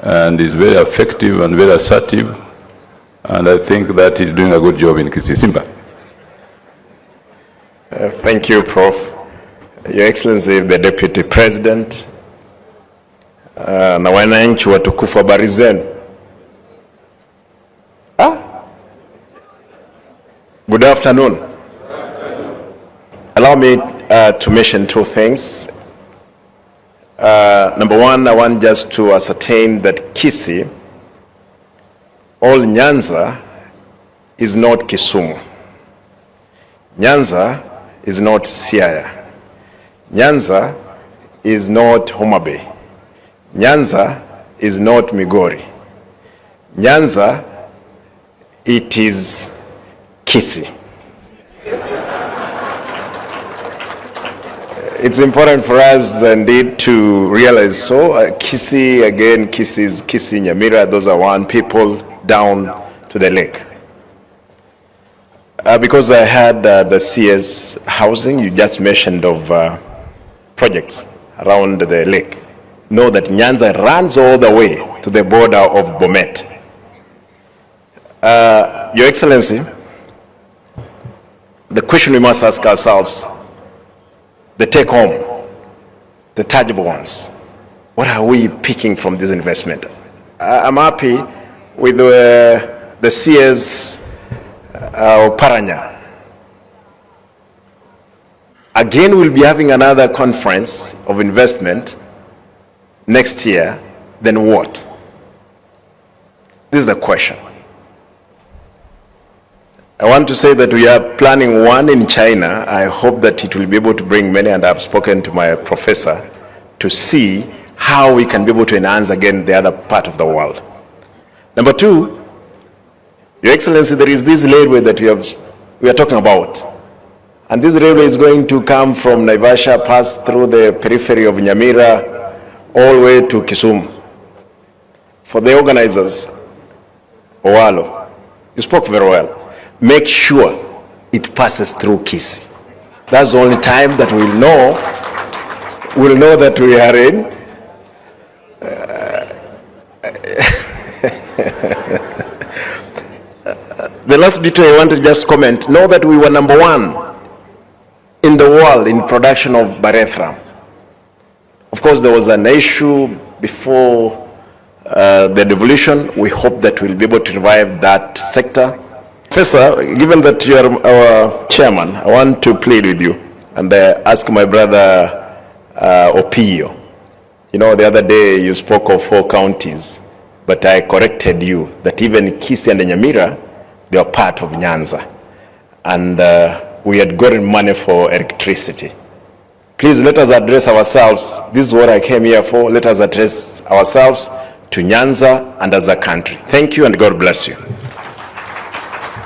and is very effective and very assertive, and I think that he's doing a good job in H.E Simba. Thank you, Prof. Your Excellency, the Deputy President, na wananchi watukufu, habari zenu. Good afternoon. Allow me to mention two things. Number one, I want just to ascertain that Gusii, all Nyanza, is not Kisumu. Nyanza is not Siaya. Nyanza is not Homa Bay. Nyanza is not Migori. Nyanza, it is Gusii. It's important for us indeed to realize so. Gusii, again, Gusii, Nyamira, those are one people down to the lake. Because I had the CS housing, you just mentioned of projects around the lake. Know that Nyanza runs all the way to the border of Bomet. Your Excellency, the question we must ask ourselves, the take home, the tangible ones, what are we picking from this investment? I'm happy with the CS Paranya. Again, we'll be having another conference of investment next year. Then what? This is the question. I want to say that we are planning one in China. I hope that it will be able to bring many, and I've spoken to my professor to see how we can be able to enhance again the other part of the world. Number two, Your Excellency, there is this railway that we are talking about. And this railway is going to come from Naivasha, pass through the periphery of Nyamira, all the way to Kisumu. For the organizers, Owalo, you spoke very well. Make sure it passes through Gusii. That's the only time that we'll know that we are in. The last bit I want to just comment, know that we were number one in the world in production of Barethra. Of course, there was an issue before the devolution. We hope that we'll be able to revive that sector. Professor, given that you are our chairman, I want to plead with you and ask my brother Opio. You know, the other day you spoke of 4 counties, but I corrected you that even Gusii and Nyamira, they are part of Nyanza. And we had gotten money for electricity. Please let us address ourselves. This is what I came here for. Let us address ourselves to Nyanza and as a country. Thank you and God bless you.